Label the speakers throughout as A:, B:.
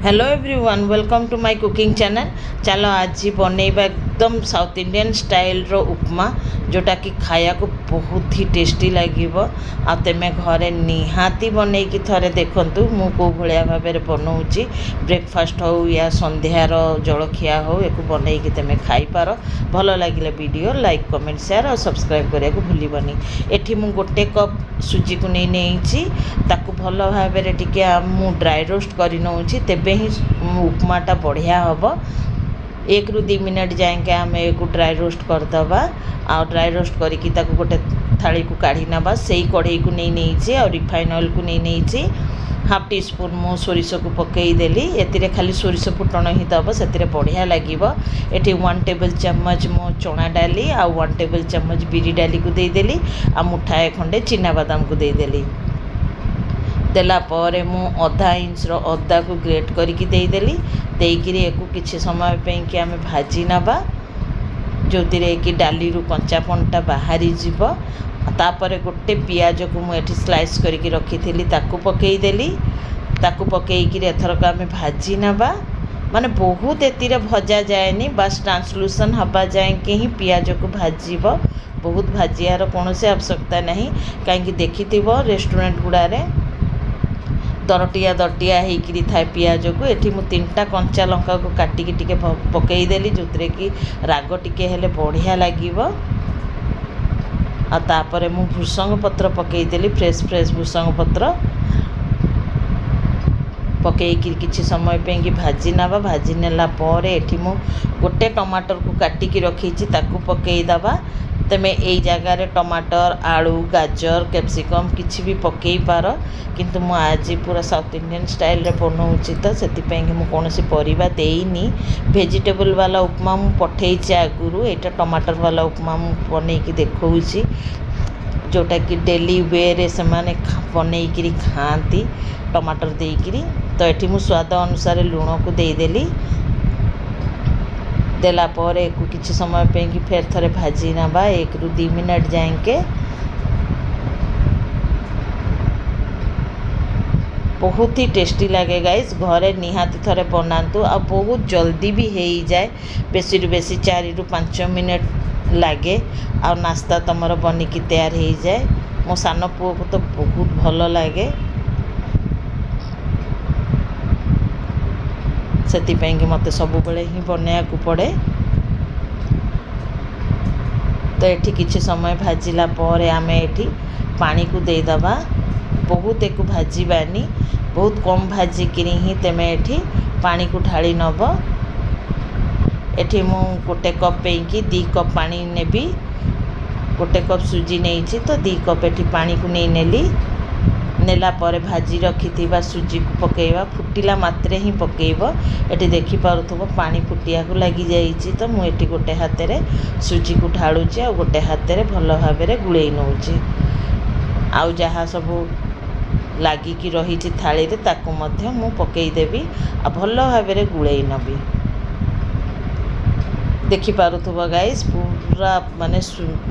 A: Hello everyone welcome to my cooking channel. चलो आज बनैबा एकदम साउथ इंडियन स्टाइल रो उपमा जोटा कि खाया को बहुत ही टेस्टी लगे। आमे घरे निहाती बनै कि थरे देखंतु मु को भलिया भाबे बनाउची। ब्रेकफास्ट हो या संध्यार जलखिया हो एको बनै कि तमे खाई पारो। भलो लागिले वीडियो लाइक कमेंट शेयर और सब्सक्राइब करिया को भूलिबनी। एठी मु गोटे कप सुजी को नेइची ताकू भलो भाबे टिके मु ड्राई रोस्ट करि नउची तेबे ही उपमाटा बढ़िया हम। 1 ରୁ 2 मिनट जाएंगे आम एक ड्राई रोस्ट करदबा आ ड्राई रोस्ट करके गोटे थाली को काढ़ी नवा। से कढ़ई को नहीं और रिफाइन ऑयल को नहीं हाफ टी स्पून मो सोरिष को पकईदेली। ए खाली सोरिष फुटण ही दब से बढ़िया लगे। ये 1 टेबल चामच मो चना डाली आ 1 टेबल चामच बिरी डाली को देदेली आ मुठाए खंडे चिना बादाम को देदेली। देला परे मु आधा इंच रो अदा को ग्रेट करके देदेली। देकरी एको किछि समय पे कि आमे भाजी नबा जो कि डाली रु कंचापनटा बाहरी जीव। तापरे गोटे पियाज को मु एठी स्लाइस करके रखी थी ताकू पकईदेली। ताकू पकईकरी एथरक आमे भाजी नबा माने बहुत एतिरे भजा जाएनी बस ट्रांसलूसन हवा जाए कि ही पियाज को भाजीब। बहुत भाजियार कौन से आवश्यकता नहीं कहीं देखी रेस्टोरेंट गुड़ारे दरटिया दरटिया होकर थाए पियाज को। एठी मु 3टा कंचा लंका को काटिकी टिके पकईदेली जो कि राग टिके हेले बढ़िया लगे। आ तापरे मु भृषंग पत्र पकईदेली फ्रेश भृषंग पत्र पकईकी किछि समय पे कि भाजी नवा। भाजी नेला परे एठी मु गोटे टमाटर को काटिकी रखी ताकू पकईदबा। तमें यही जगार टमाटर आलू गाजर कैप्सिकम किसी भी पकई पार किंतु मु आज पूरा साउथ इंडियन स्टाइल रे बनाऊँगी तो से कौन सी परिबा देनी। वेजिटेबल वाला उपमा मु पठेइछि आगुरु। एटा टमाटर वाला उपमा मु बनैकी देखौछि जोटा कि डेली वे रे से माने बनैकी खाती टमाटर देकरी। तो एठी मु स्वाद अनुसार लूण को देदेली। देला पर एक किछि समय पे कि फेर थरे भाजी नबा 1 ରୁ 2 मिनट जाएंगे। बहुत ही टेस्टी लगे गाइस। घरे निहाती थरे बनातु आ बहुत जल्दी भी हो जाए। बेसी रु बेसी 4 ରୁ 5 मिनट लगे आ नाश्ता तुमर बनिकी तैयार हो जाए। मो सान पुओ को तो बहुत भल लगे से मत सब बेले ही बनया को पड़े। तो ये किसी समय भाजिला पर आम ये पानी को देदबा। बहुत एक भाजबानी बहुत कम भाजिकी ही तेमे ये पानी को ढाली नब। एठी मु गोटे कप पे कि 2 कप पानी नेबी। गोटे कप सुजी नहीं तो 2 कप एठी पानी को नहीं नेली। नेला पर भाजी रखी सुजी को पकेवा फुटिला मात्रे ही पकेब। ये देखी पारुथबो पानी फुटिया को लगी जाइए। तो मुझे गोटे हाथ में सुजी को ढालुची आ गोटे हाथ में भल भाव गुड़े नौची। आउ जहाँ सब लगिकी रही थाली ताकू मध्य मु पकईदेवी आ भल भाव गुड़े नबी। देखी पारुथबो गाइस पूरा माने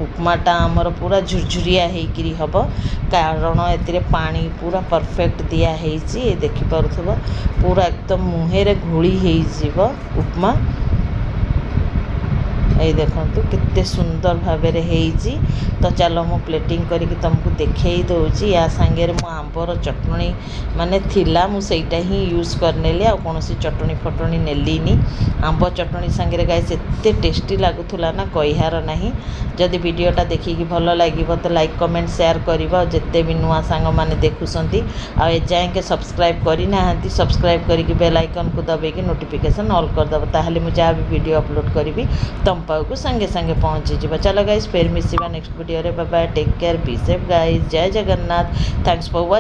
A: उपमाटा आमर पूरा झुरझुरिया होकरी हम कारण ए पानी पूरा परफेक्ट दिया है। देखी पारुथबो पूरा एकदम मुहेरे घोली हो उपमा। ये देखंतु कितने सुंदर भाव तो चलो मु प्लेटिंग करके तुमको देखई दूची। या सांगे मो आंबर चटनी माने थिला मु सेटा ही यूज करनेली आ कौन सी चटनी फटनी नेलीनी। आंब चटनी सांगे गाइस एते टेस्टी लागुथुला ना कहिहार नहीं। जदि वीडियोटा देखिकी भल लगे तो लाइक कमेंट शेयर करिबा। जिते भी नुआ सांग माने देखुसंती आ ए जाएंके सब्सक्राइब करी नाहंती सब्सक्राइब करके बेल आइकन को दबेकी नोटिफिकेशन ऑल कर दबा। ताहले मु जहाँ भी वीडियो अपलोड करी तुम पाऊ संगे संगे पहुँची जावा। चलो गाइस फिर मिसिबा नेक्स्ट वीडियो रे। Bye bye take care be safe guys. जय जगन्नाथ। Thanks for